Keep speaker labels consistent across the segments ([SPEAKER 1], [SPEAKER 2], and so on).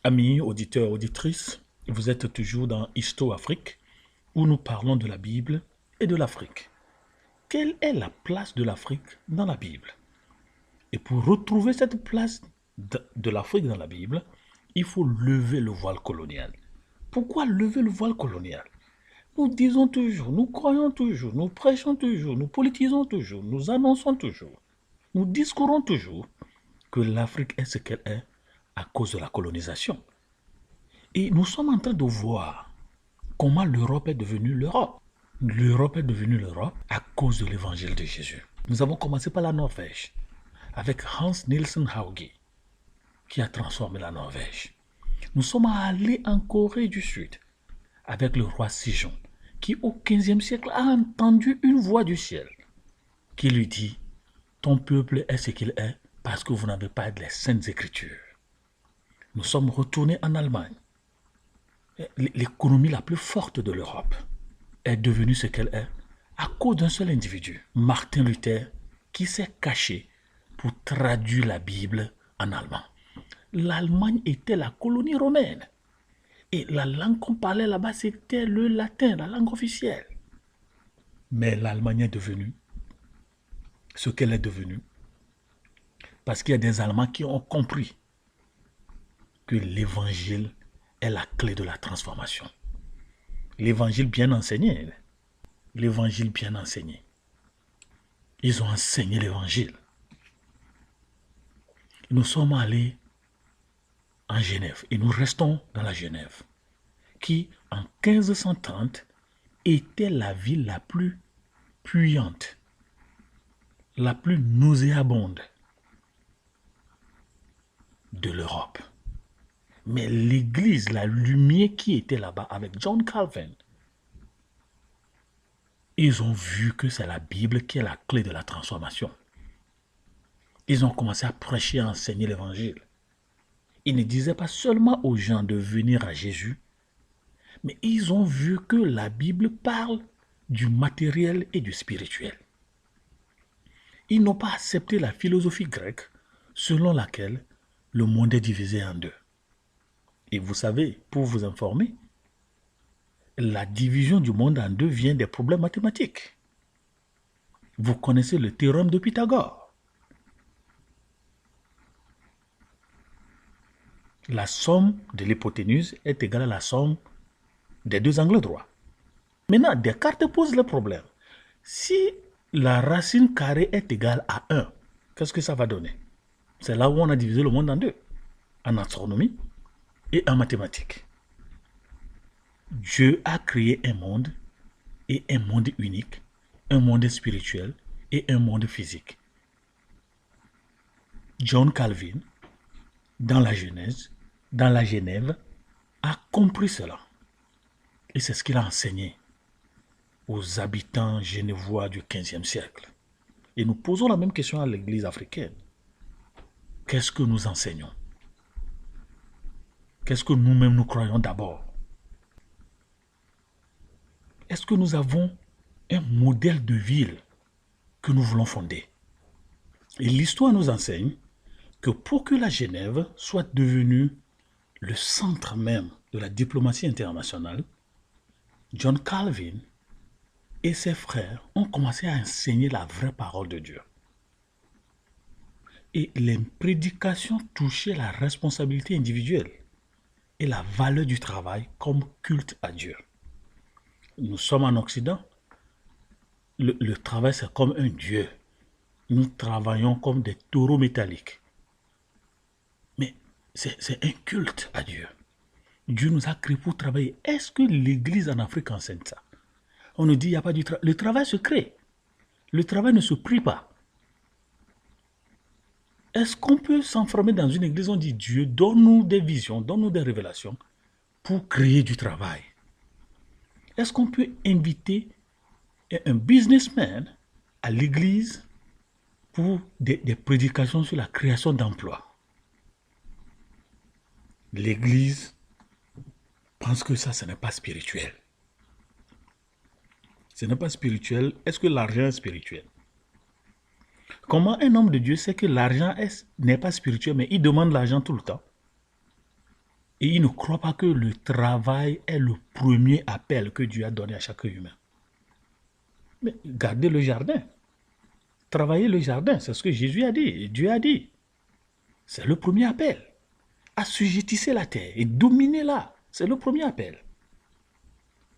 [SPEAKER 1] Amis, auditeurs, auditrices, vous êtes toujours dans Histo Afrique, où nous parlons de la Bible et de l'Afrique. Quelle est la place de l'Afrique dans la Bible? Et pour retrouver cette place de l'Afrique dans la Bible, il faut lever le voile colonial. Pourquoi lever le voile colonial? Nous disons toujours, nous croyons toujours, nous prêchons toujours, nous politisons toujours, nous annonçons toujours, nous discourons toujours que l'Afrique est ce qu'elle est à cause de la colonisation. Et nous sommes en train de voir comment l'Europe est devenue l'Europe. L'Europe est devenue l'Europe à cause de l'évangile de Jésus. Nous avons commencé par la Norvège, avec Hans Nielsen Hauge, qui a transformé la Norvège. Nous sommes allés en Corée du Sud, avec le roi Sejong, qui au XVe siècle a entendu une voix du ciel, qui lui dit, ton peuple est ce qu'il est parce que vous n'avez pas les saintes écritures. Nous sommes retournés en Allemagne. L'économie la plus forte de l'Europe est devenue ce qu'elle est à cause d'un seul individu, Martin Luther, qui s'est caché pour traduire la Bible en allemand. L'Allemagne était la colonie romaine. Et la langue qu'on parlait là-bas, c'était le latin, la langue officielle. Mais l'Allemagne est devenue ce qu'elle est devenue parce qu'il y a des Allemands qui ont compris que l'évangile est la clé de la transformation. L'évangile bien enseigné. L'évangile bien enseigné. Ils ont enseigné l'évangile. Nous sommes allés en Genève et nous restons dans la Genève, qui en 1530 était la ville la plus puante, la plus nauséabonde de l'Europe. Mais l'église, la lumière qui était là-bas avec John Calvin, ils ont vu que c'est la Bible qui est la clé de la transformation. Ils ont commencé à prêcher, à enseigner l'évangile. Ils ne disaient pas seulement aux gens de venir à Jésus, mais ils ont vu que la Bible parle du matériel et du spirituel. Ils n'ont pas accepté la philosophie grecque selon laquelle le monde est divisé en deux. Et vous savez, pour vous informer, la division du monde en deux vient des problèmes mathématiques. Vous connaissez le théorème de Pythagore. La somme de l'hypoténuse est égale à la somme des deux angles droits. Maintenant, Descartes pose le problème. Si la racine carrée est égale à 1, qu'est-ce que ça va donner? C'est là où on a divisé le monde en deux, en astronomie et en mathématiques. Dieu a créé un monde et un monde unique, un monde spirituel et un monde physique. John Calvin, dans la Genèse, dans la Genève, a compris cela. Et c'est ce qu'il a enseigné aux habitants genevois du XVe siècle. Et nous posons la même question à l'Église africaine. Qu'est-ce que nous enseignons? Qu'est-ce que nous-mêmes nous croyons d'abord? Est-ce que nous avons un modèle de ville que nous voulons fonder? Et l'histoire nous enseigne que pour que la Genève soit devenue le centre même de la diplomatie internationale, John Calvin et ses frères ont commencé à enseigner la vraie parole de Dieu. Et les prédications touchaient la responsabilité individuelle et la valeur du travail comme culte à Dieu. Nous sommes en Occident, le travail c'est comme un dieu. Nous travaillons comme des taureaux métalliques. Mais c'est un culte à Dieu. Dieu nous a créés pour travailler. Est-ce que l'Église en Afrique enseigne ça? On nous dit qu'il n'y a pas du travail. Le travail se crée. Le travail ne se prie pas. Est-ce qu'on peut s'enfermer dans une église? On dit Dieu, donne-nous des visions, donne-nous des révélations pour créer du travail. Est-ce qu'on peut inviter un businessman à l'église pour des prédications sur la création d'emplois? L'église pense que ça, ce n'est pas spirituel. Ce n'est pas spirituel. Est-ce que l'argent est spirituel? Comment un homme de Dieu sait que l'argent n'est pas spirituel, mais il demande l'argent tout le temps? Et ils ne croient pas que le travail est le premier appel que Dieu a donné à chaque humain. Mais gardez le jardin. Travaillez le jardin, c'est ce que Jésus a dit, et Dieu a dit. C'est le premier appel. Assujettissez la terre et dominez-la. C'est le premier appel.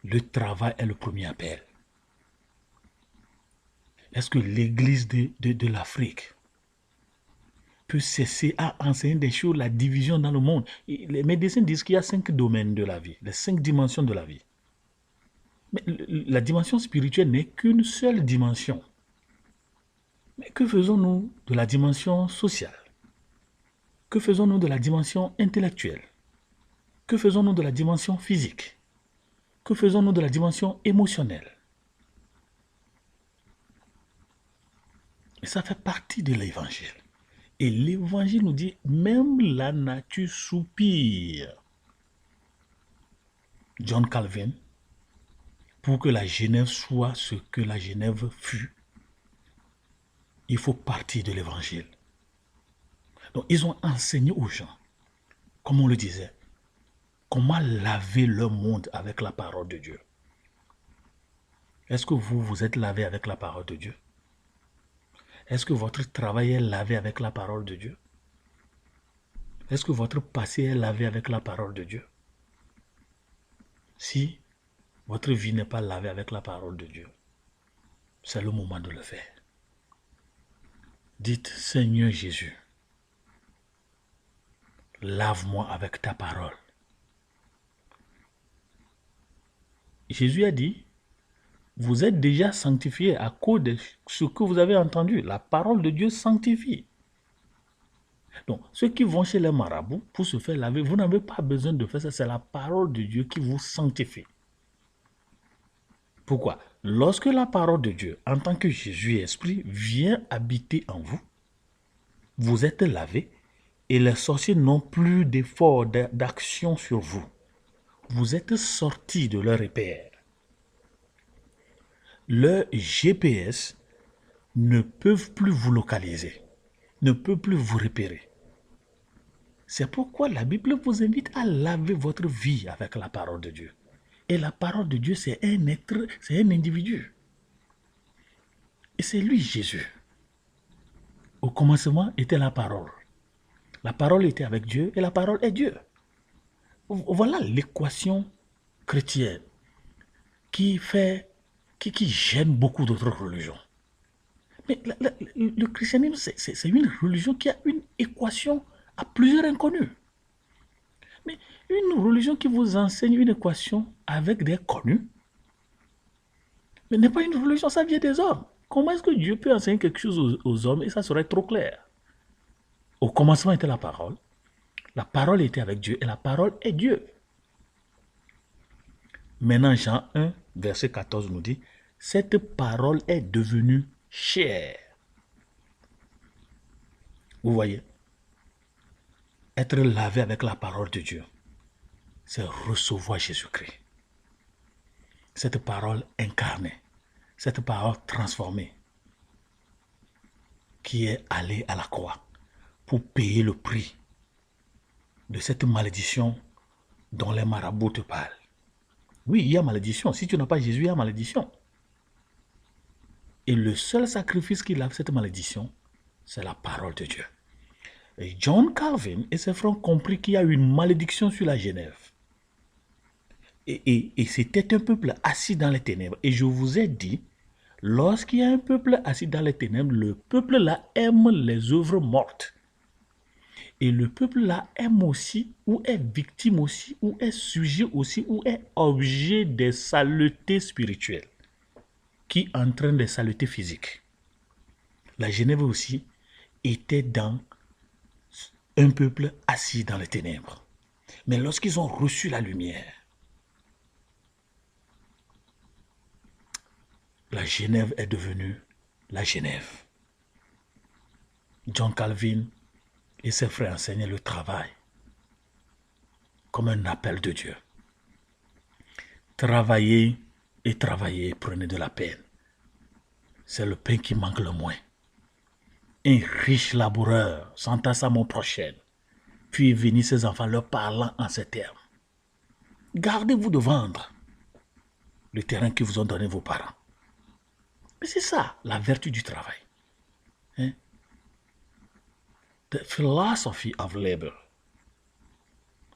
[SPEAKER 1] Le travail est le premier appel. Est-ce que l'Église de l'Afrique peut cesser à enseigner des choses, la division dans le monde? Les médecins disent qu'il y a 5 domaines de la vie, les 5 dimensions de la vie. Mais la dimension spirituelle n'est qu'une seule dimension. Mais que faisons-nous de la dimension sociale? Que faisons-nous de la dimension intellectuelle? Que faisons-nous de la dimension physique? Que faisons-nous de la dimension émotionnelle? Et ça fait partie de l'évangile. Et l'évangile nous dit, même la nature soupire. John Calvin, pour que la Genève soit ce que la Genève fut, il faut partir de l'évangile. Donc ils ont enseigné aux gens, comme on le disait, comment laver leur monde avec la parole de Dieu. Est-ce que vous êtes lavé avec la parole de Dieu? Est-ce que votre travail est lavé avec la parole de Dieu? Est-ce que votre passé est lavé avec la parole de Dieu? Si votre vie n'est pas lavée avec la parole de Dieu, c'est le moment de le faire. Dites, Seigneur Jésus, lave-moi avec ta parole. Jésus a dit, vous êtes déjà sanctifiés à cause de ce que vous avez entendu. La parole de Dieu sanctifie. Donc, ceux qui vont chez les marabouts pour se faire laver, vous n'avez pas besoin de faire ça. C'est la parole de Dieu qui vous sanctifie. Pourquoi? Lorsque la parole de Dieu, en tant que Jésus et Esprit, vient habiter en vous, vous êtes lavé et les sorciers n'ont plus d'effort d'action sur vous. Vous êtes sortis de leur repère. Leurs GPS ne peuvent plus vous localiser, ne peuvent plus vous repérer. C'est pourquoi la Bible vous invite à laver votre vie avec la parole de Dieu. Et la parole de Dieu, c'est un être, c'est un individu. Et c'est lui, Jésus. Au commencement était la parole. La parole était avec Dieu et la parole est Dieu. Voilà l'équation chrétienne qui gêne beaucoup d'autres religions. Mais le christianisme, c'est une religion qui a une équation à plusieurs inconnus. Mais une religion qui vous enseigne une équation avec des connus, mais n'est pas une religion, ça vient des hommes. Comment est-ce que Dieu peut enseigner quelque chose aux hommes et ça serait trop clair? Au commencement était la parole était avec Dieu et la parole est Dieu. Maintenant, Jean 1, verset 14 nous dit, cette parole est devenue chair. Vous voyez, être lavé avec la parole de Dieu, c'est recevoir Jésus-Christ. Cette parole incarnée, cette parole transformée, qui est allée à la croix pour payer le prix de cette malédiction dont les marabouts te parlent. Oui, il y a malédiction. Si tu n'as pas Jésus, il y a malédiction. Et le seul sacrifice qui lave cette malédiction, c'est la parole de Dieu. Et John Calvin et ses frères ont compris qu'il y a une malédiction sur la Genève. Et c'était un peuple assis dans les ténèbres. Et je vous ai dit, lorsqu'il y a un peuple assis dans les ténèbres, le peuple là aime les œuvres mortes. Et le peuple là aime aussi, ou est victime aussi, ou est sujet aussi, ou est objet des saletés spirituelles qui entraînent des saletés physiques. La Genève aussi était dans un peuple assis dans les ténèbres. Mais lorsqu'ils ont reçu la lumière, la Genève est devenue la Genève. John Calvin et ses frères enseignaient le travail comme un appel de Dieu. Travaillez et travaillez, prenez de la peine. C'est le pain qui manque le moins. Un riche laboureur s'entasse à mon prochain puis venir ses enfants leur parlant en ces termes. Gardez-vous de vendre le terrain que vous ont donné vos parents. Mais c'est ça, la vertu du travail. Hein? The philosophy of labor.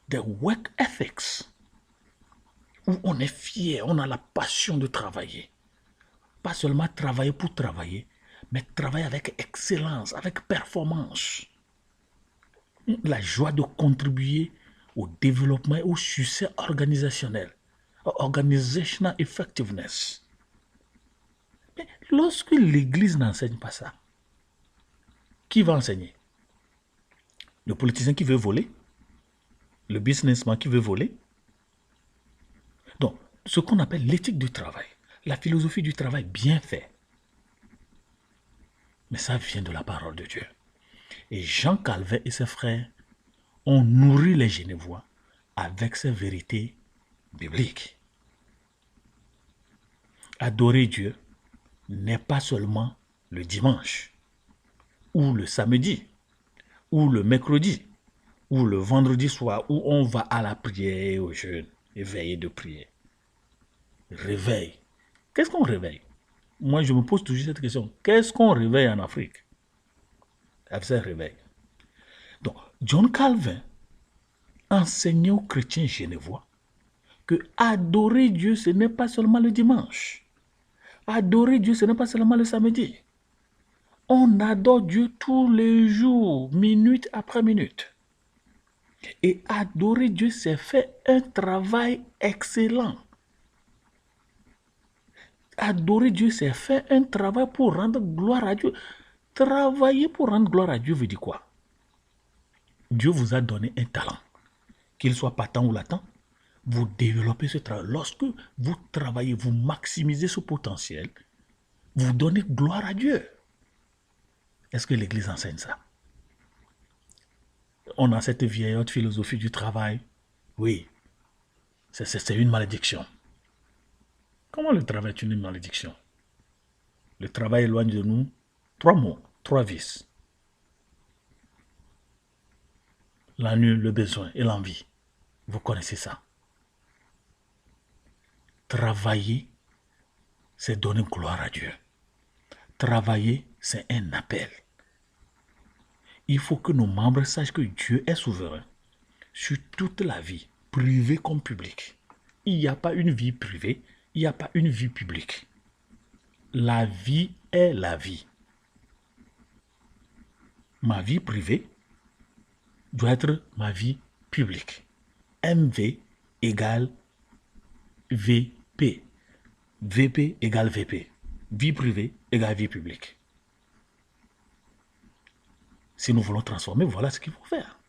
[SPEAKER 1] The work ethics. Où on est fier, on a la passion de travailler. Pas seulement travailler pour travailler, mais travailler avec excellence, avec performance. La joie de contribuer au développement et au succès organisationnel. Organizational effectiveness. Mais lorsque l'Église n'enseigne pas ça, qui va enseigner? Le politicien qui veut voler? Le businessman qui veut voler? Donc, ce qu'on appelle l'éthique du travail, la philosophie du travail bien fait. Mais ça vient de la parole de Dieu. Et Jean Calvin et ses frères ont nourri les Genevois avec ces vérités bibliques. Adorer Dieu n'est pas seulement le dimanche, ou le samedi, ou le mercredi, ou le vendredi soir, où on va à la prière et au jeûne, et veiller de prier. Réveil. Qu'est-ce qu'on réveille? Moi, je me pose toujours cette question. Qu'est-ce qu'on réveille en Afrique? Avec ce réveil. Donc, John Calvin enseignait aux chrétiens genevois que adorer Dieu, ce n'est pas seulement le dimanche. Adorer Dieu, ce n'est pas seulement le samedi. On adore Dieu tous les jours, minute après minute. Et adorer Dieu, c'est faire un travail excellent. Adorer Dieu, c'est faire un travail pour rendre gloire à Dieu. Travailler pour rendre gloire à Dieu veut dire quoi? Dieu vous a donné un talent. Qu'il soit patent ou latent, vous développez ce travail. Lorsque vous travaillez, vous maximisez ce potentiel, vous donnez gloire à Dieu. Est-ce que l'Église enseigne ça? On a cette vieille haute philosophie du travail. Oui, c'est une malédiction. Comment le travail est une malédiction? Le travail éloigne de nous 3 mots, 3 vices. L'ennui, le besoin et l'envie. Vous connaissez ça. Travailler, c'est donner gloire à Dieu. Travailler, c'est un appel. Il faut que nos membres sachent que Dieu est souverain sur toute la vie, privée comme publique. Il n'y a pas une vie privée, il n'y a pas une vie publique. La vie est la vie. Ma vie privée doit être ma vie publique. MV égale VP. VP égale VP. Vie privée égale vie publique. Si nous voulons transformer, voilà ce qu'il faut faire.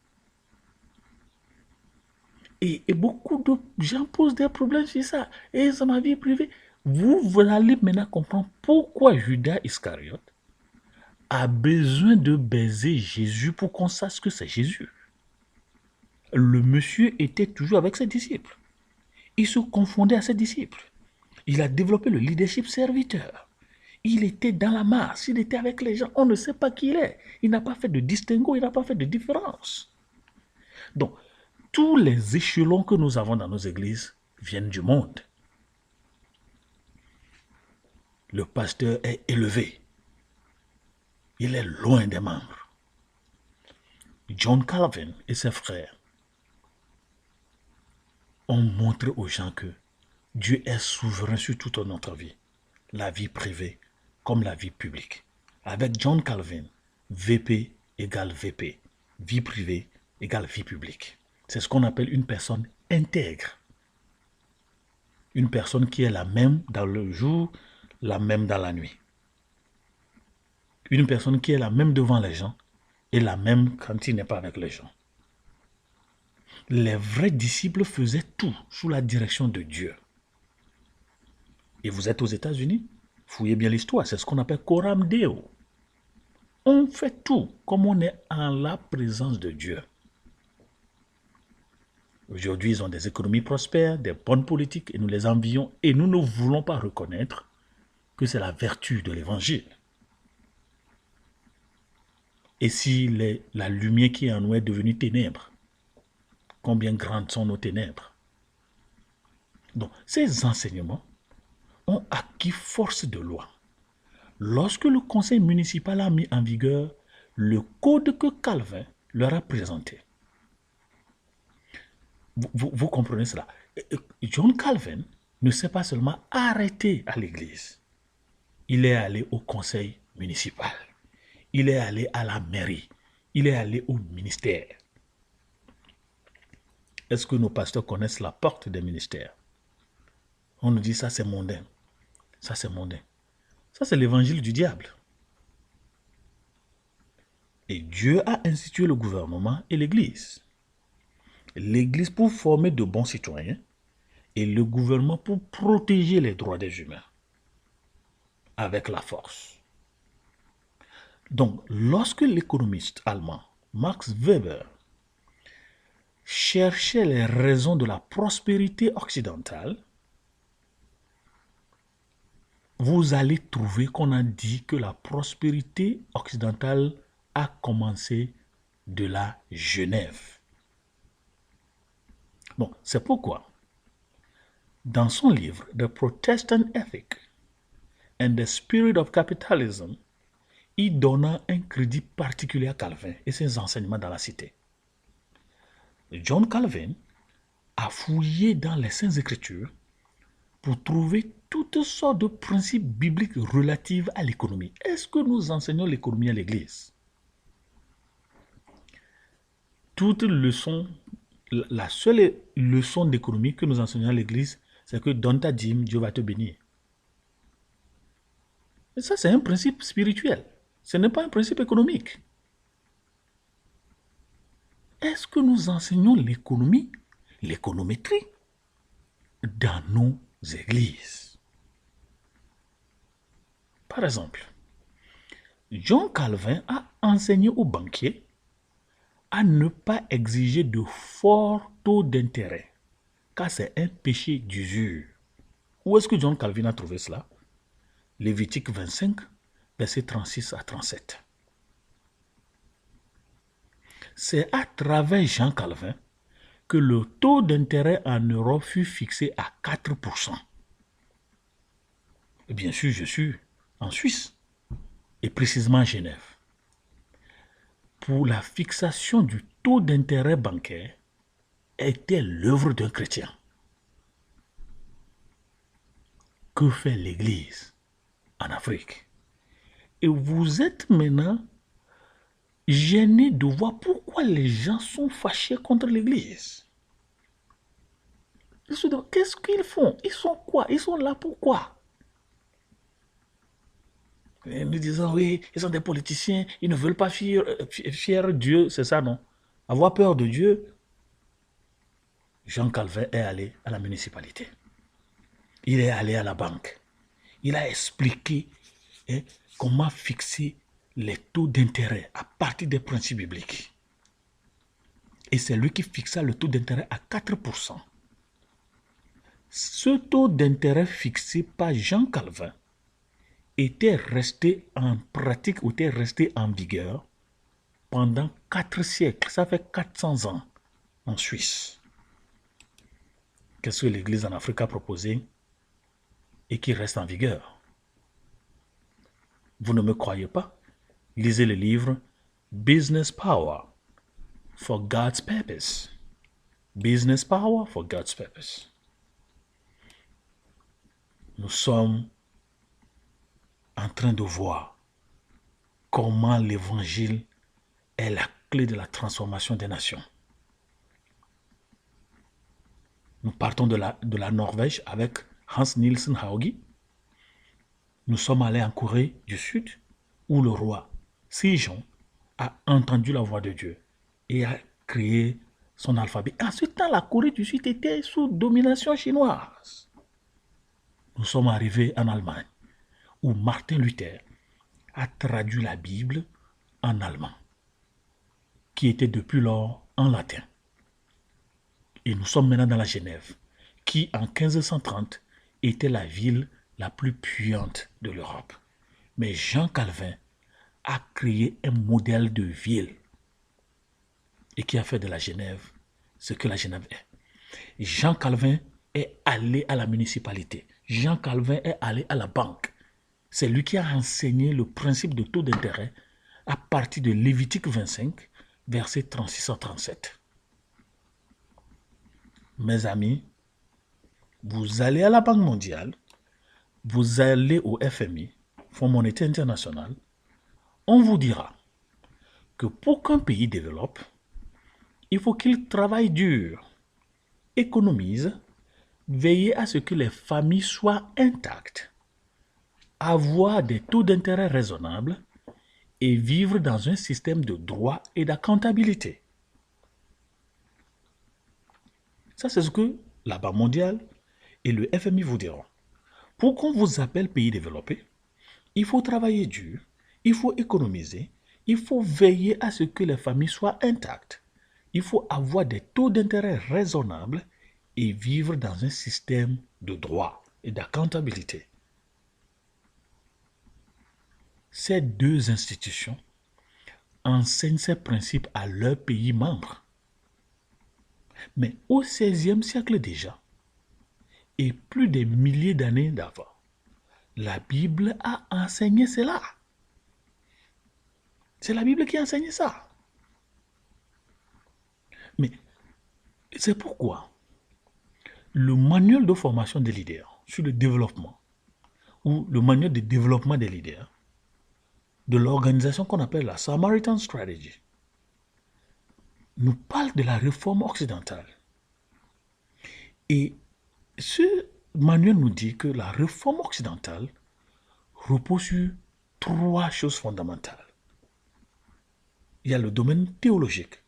[SPEAKER 1] Et beaucoup de gens posent des problèmes sur ça. Et c'est ma vie privée. Vous allez maintenant comprendre pourquoi Judas Iscariote a besoin de baiser Jésus pour qu'on sache que c'est Jésus. Le monsieur était toujours avec ses disciples. Il se confondait à ses disciples. Il a développé le leadership serviteur. Il était dans la masse, il était avec les gens. On ne sait pas qui il est. Il n'a pas fait de distinguo, il n'a pas fait de différence. Donc, tous les échelons que nous avons dans nos églises viennent du monde. Le pasteur est élevé. Il est loin des membres. John Calvin et ses frères ont montré aux gens que Dieu est souverain sur toute notre vie, la vie privée comme la vie publique. Avec John Calvin, VP égale VP, vie privée égale vie publique. C'est ce qu'on appelle une personne intègre. Une personne qui est la même dans le jour, la même dans la nuit. Une personne qui est la même devant les gens et la même quand il n'est pas avec les gens. Les vrais disciples faisaient tout sous la direction de Dieu. Et vous êtes aux États-Unis, fouillez bien l'histoire, c'est ce qu'on appelle Coram Deo. On fait tout comme on est en la présence de Dieu. Aujourd'hui, ils ont des économies prospères, des bonnes politiques, et nous les envions, et nous ne voulons pas reconnaître que c'est la vertu de l'Évangile. Et si la lumière qui est en nous est devenue ténèbres, combien grandes sont nos ténèbres. Donc, ces enseignements ont acquis force de loi. Lorsque le conseil municipal a mis en vigueur le code que Calvin leur a présenté. Vous comprenez cela? John Calvin ne s'est pas seulement arrêté à l'église. Il est allé au conseil municipal. Il est allé à la mairie. Il est allé au ministère. Est-ce que nos pasteurs connaissent la porte des ministères? On nous dit ça c'est mondain. Ça c'est mondain. Ça c'est l'évangile du diable. Et Dieu a institué le gouvernement et l'église. L'église pour former de bons citoyens et le gouvernement pour protéger les droits des humains avec la force. Donc, lorsque l'économiste allemand Max Weber cherchait les raisons de la prospérité occidentale, vous allez trouver qu'on a dit que la prospérité occidentale a commencé de la Genève. Bon, c'est pourquoi, dans son livre The Protestant Ethic and the Spirit of Capitalism, il donna un crédit particulier à Calvin et ses enseignements dans la cité. John Calvin a fouillé dans les Saintes Écritures pour trouver toutes sortes de principes bibliques relatifs à l'économie. Est-ce que nous enseignons l'économie à l'Église? La seule leçon d'économie que nous enseignons à l'Église, c'est que donne ta dîme, Dieu va te bénir. Et ça, c'est un principe spirituel. Ce n'est pas un principe économique. Est-ce que nous enseignons l'économie, l'économétrie, dans nos églises? Par exemple, John Calvin a enseigné aux banquiers à ne pas exiger de forts taux d'intérêt, car c'est un péché d'usure. Où est-ce que John Calvin a trouvé cela? Lévitique 25, versets 36 à 37. C'est à travers Jean Calvin que le taux d'intérêt en Europe fut fixé à 4%. Et bien sûr, je suis en Suisse, et précisément à Genève. Pour la fixation du taux d'intérêt bancaire était l'œuvre d'un chrétien. Que fait l'Église en Afrique? Et vous êtes maintenant gêné de voir pourquoi les gens sont fâchés contre l'Église. Ils se demandent, qu'est-ce qu'ils font? Ils sont quoi? Ils sont là pourquoi? Et nous disons, oui, ils sont des politiciens, ils ne veulent pas fier Dieu, c'est ça, non? Avoir peur de Dieu. Jean Calvin est allé à la municipalité. Il est allé à la banque. Il a expliqué comment fixer les taux d'intérêt à partir des principes bibliques. Et c'est lui qui fixa le taux d'intérêt à 4%. Ce taux d'intérêt fixé par Jean Calvin était resté en pratique ou était resté en vigueur pendant 4 siècles. Ça fait 400 ans en Suisse. Qu'est-ce que l'Église en Afrique a proposé et qui reste en vigueur? Vous ne me croyez pas? Lisez le livre Business Power for God's Purpose. Business Power for God's Purpose. Nous sommes en train de voir comment l'évangile est la clé de la transformation des nations. Nous partons de la Norvège avec Hans Nielsen Haugi. Nous sommes allés en Corée du Sud où le roi Sejong a entendu la voix de Dieu et a créé son alphabet. Ensuite, la Corée du Sud était sous domination chinoise. Nous sommes arrivés en Allemagne où Martin Luther a traduit la Bible en allemand, qui était depuis lors en latin. Et nous sommes maintenant dans la Genève, qui en 1530 était la ville la plus puissante de l'Europe. Mais Jean Calvin a créé un modèle de ville et qui a fait de la Genève ce que la Genève est. Jean Calvin est allé à la municipalité. Jean Calvin est allé à la banque. C'est lui qui a enseigné le principe de taux d'intérêt à partir de Lévitique 25, versets 36 à 37. Mes amis, vous allez à la Banque mondiale, vous allez au FMI, Fonds monétaire international, on vous dira que pour qu'un pays développe, il faut qu'il travaille dur, économise, veiller à ce que les familles soient intactes, avoir des taux d'intérêt raisonnables et vivre dans un système de droit et d'accountabilité. Ça, c'est ce que la Banque mondiale et le FMI vous diront. Pour qu'on vous appelle pays développé, il faut travailler dur, il faut économiser, il faut veiller à ce que les familles soient intactes, il faut avoir des taux d'intérêt raisonnables et vivre dans un système de droit et d'accountabilité. Ces deux institutions enseignent ces principes à leurs pays membres. Mais au XVIe siècle déjà, et plus des milliers d'années d'avant, la Bible a enseigné cela. C'est la Bible qui a enseigné ça. Mais c'est pourquoi le manuel de formation des leaders sur le développement, ou le manuel de développement des leaders, de l'organisation qu'on appelle la Samaritan Strategy, nous parle de la réforme occidentale. Et ce manuel nous dit que la réforme occidentale repose sur trois choses fondamentales. Il y a le domaine théologique,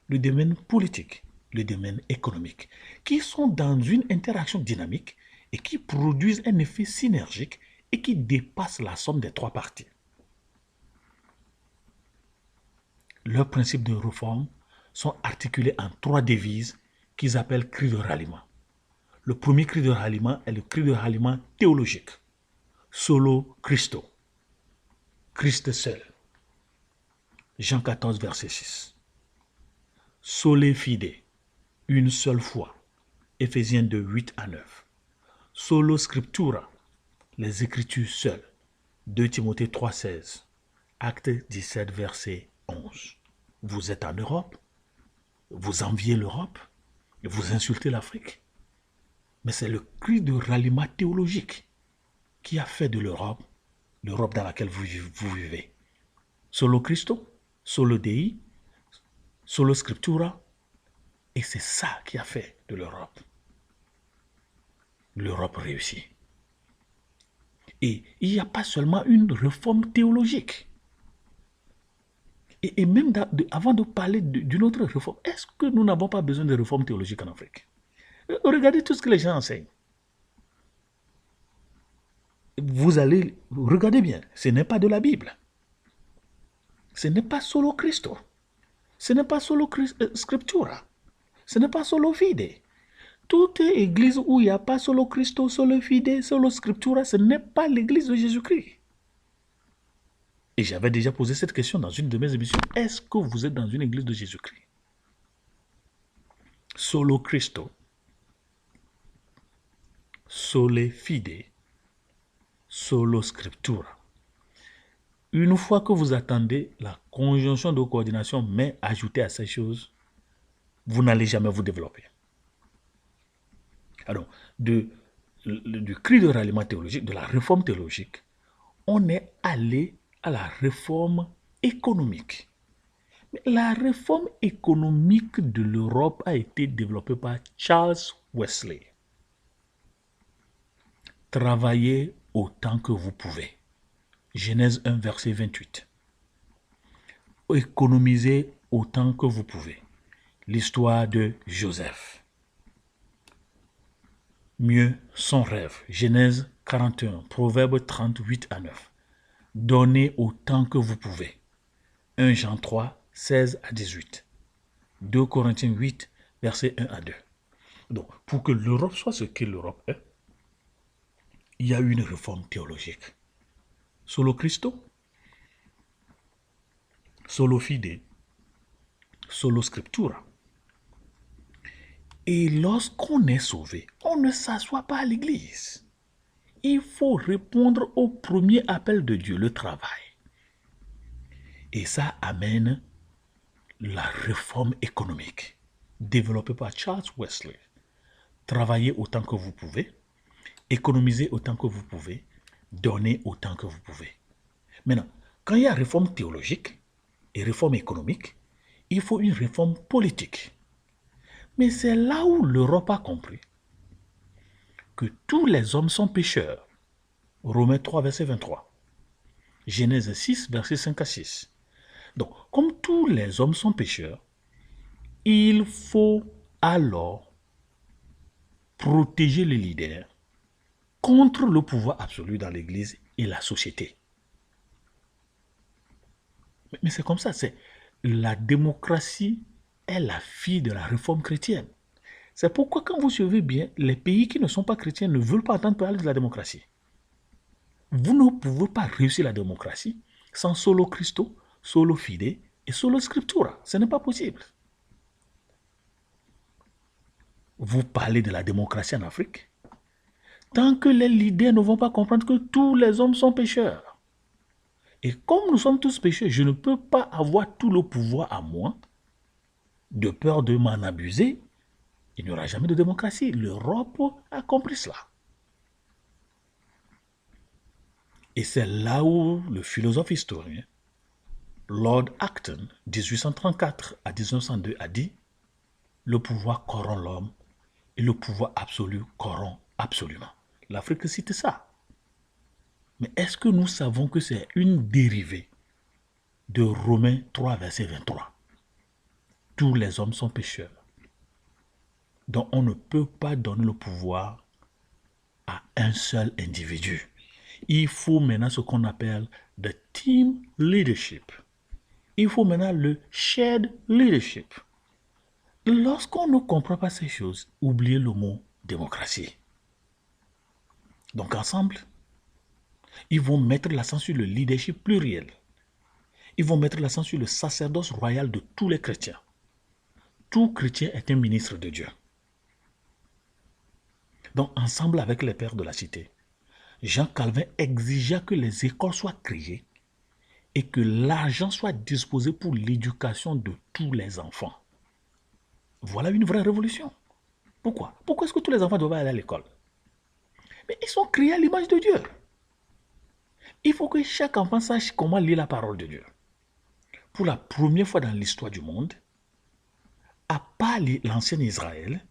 [SPEAKER 1] le domaine politique, le domaine économique, qui sont dans une interaction dynamique et qui produisent un effet synergique et qui dépassent la somme des trois parties. Leurs principes de réforme sont articulés en trois devises qu'ils appellent cris de ralliement. Le premier cri de ralliement est le cri de ralliement théologique. Solo Christo. Christ seul. Jean 14, verset 6. Sole fide. Une seule foi. Éphésiens 2, 8 à 9. Solo scriptura. Les Écritures seules. 2 Timothée 3, 16. Acte 17, verset 11. Vous êtes en Europe. Vous enviez l'Europe. Et vous insultez l'Afrique. Mais c'est le cri de ralliement théologique qui a fait de l'Europe dans laquelle vous vivez. Solo Christo, solo Dei, solo Scriptura. Et c'est ça qui a fait de l'Europe réussie. Et il n'y a pas seulement une réforme théologique. Et même avant de parler d'une autre réforme, est-ce que nous n'avons pas besoin de réforme théologique en Afrique? Regardez tout ce que les gens enseignent. Vous allez, regardez bien, ce n'est pas de la Bible. Ce n'est pas solo Christo. Ce n'est pas solo Scriptura. Ce n'est pas solo Fide. Toute église où il n'y a pas solo Christo, solo Fide, solo Scriptura, ce n'est pas l'église de Jésus-Christ. Et j'avais déjà posé cette question dans une de mes émissions. Est-ce que vous êtes dans une église de Jésus-Christ? Solo Christo, sole Fide, solo Scriptura. Une fois que vous attendez la conjonction de coordination, mais ajoutée à ces choses, vous n'allez jamais vous développer. Alors, du cri de ralliement théologique, de la réforme théologique, on est allé à la réforme économique. Mais la réforme économique de l'Europe a été développée par Charles Wesley. Travaillez autant que vous pouvez. Genèse 1, verset 28. Économisez autant que vous pouvez. L'histoire de Joseph. Mieux son rêve. Genèse 41, Proverbe 38 à 9. Donnez autant que vous pouvez. 1 Jean 3, 16 à 18. 2 Corinthiens 8, versets 1 à 2. Donc, pour que l'Europe soit ce que l'Europe est, il y a eu une réforme théologique. Solo Christo, solo Fide, solo Scriptura. Et lorsqu'on est sauvé, on ne s'assoit pas à l'église. Il faut répondre au premier appel de Dieu, le travail. Et ça amène la réforme économique développée par Charles Wesley. Travaillez autant que vous pouvez, économisez autant que vous pouvez, donnez autant que vous pouvez. Maintenant, quand il y a réforme théologique et réforme économique, il faut une réforme politique. Mais c'est là où l'Europe a compris que tous les hommes sont pécheurs. Romains 3, verset 23. Genèse 6, verset 5 à 6. Donc, comme tous les hommes sont pécheurs, il faut alors protéger les leaders contre le pouvoir absolu dans l'Église et la société. Mais c'est comme ça, c'est la démocratie est la fille de la réforme chrétienne. C'est pourquoi quand vous suivez bien, les pays qui ne sont pas chrétiens ne veulent pas entendre parler de la démocratie. Vous ne pouvez pas réussir la démocratie sans solo Christo, solo fide et solo scriptura. Ce n'est pas possible. Vous parlez de la démocratie en Afrique. Tant que les leaders ne vont pas comprendre que tous les hommes sont pécheurs. Et comme nous sommes tous pécheurs, je ne peux pas avoir tout le pouvoir à moi, de peur de m'en abuser. Il n'y aura jamais de démocratie. L'Europe a compris cela. Et c'est là où le philosophe historien Lord Acton, 1834 à 1902, a dit « Le pouvoir corrompt l'homme et le pouvoir absolu corrompt absolument. » L'Afrique cite ça. Mais est-ce que nous savons que c'est une dérivée de Romains 3, verset 23? Tous les hommes sont pécheurs. Donc on ne peut pas donner le pouvoir à un seul individu. Il faut maintenant ce qu'on appelle le team leadership. Il faut maintenant le shared leadership. Lorsqu'on ne comprend pas ces choses, oubliez le mot démocratie. Donc ensemble, ils vont mettre l'accent sur le leadership pluriel. Ils vont mettre l'accent sur le sacerdoce royal de tous les chrétiens. Tout chrétien est un ministre de Dieu. Donc ensemble avec les pères de la cité, Jean Calvin exigea que les écoles soient créées et que l'argent soit disposé pour l'éducation de tous les enfants. Voilà une vraie révolution. Pourquoi? Pourquoi est-ce que tous les enfants doivent aller à l'école? Mais ils sont créés à l'image de Dieu. Il faut que chaque enfant sache comment lire la parole de Dieu. Pour la première fois dans l'histoire du monde, à part l'ancien Israël,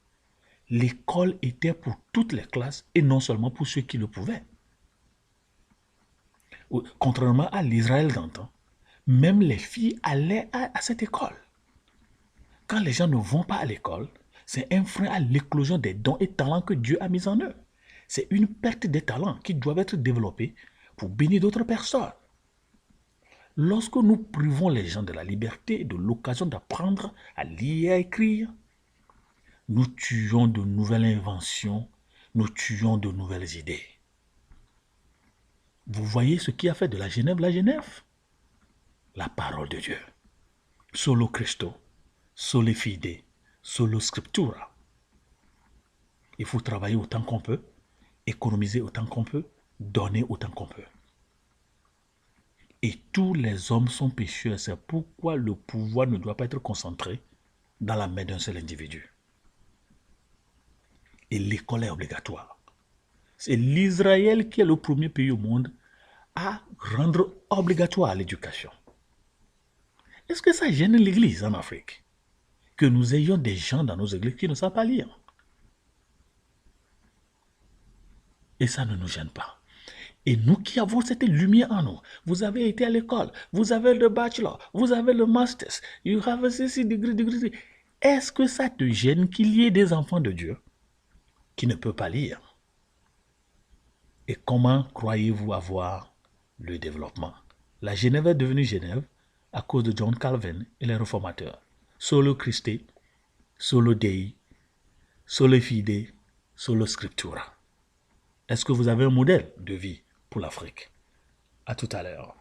[SPEAKER 1] l'école était pour toutes les classes et non seulement pour ceux qui le pouvaient. Contrairement à l'Israël d'antan, même les filles allaient à cette école. Quand les gens ne vont pas à l'école, c'est un frein à l'éclosion des dons et talents que Dieu a mis en eux. C'est une perte des talents qui doivent être développés pour bénir d'autres personnes. Lorsque nous privons les gens de la liberté et de l'occasion d'apprendre à lire et à écrire, nous tuons de nouvelles inventions, nous tuons de nouvelles idées. Vous voyez ce qui a fait de la Genève la Genève? La parole de Dieu. Solo Christo, solo fide, solo scriptura. Il faut travailler autant qu'on peut, économiser autant qu'on peut, donner autant qu'on peut. Et tous les hommes sont pécheurs, c'est pourquoi le pouvoir ne doit pas être concentré dans la main d'un seul individu. Et l'école est obligatoire. C'est l'Israël qui est le premier pays au monde à rendre obligatoire l'éducation. Est-ce que ça gêne l'Église en Afrique? Que nous ayons des gens dans nos églises qui ne savent pas lire. Et ça ne nous gêne pas. Et nous qui avons cette lumière en nous, vous avez été à l'école, vous avez le bachelor, vous avez le master, you have ceci, degree. Est-ce que ça te gêne qu'il y ait des enfants de Dieu qui ne peuvent pas lire? Et comment croyez-vous avoir le développement? La Genève est devenue Genève à cause de John Calvin et les réformateurs. Solo Christe, solo Dei, solo fide, solo scriptura. Est-ce que vous avez un modèle de vie pour l'Afrique? À tout à l'heure.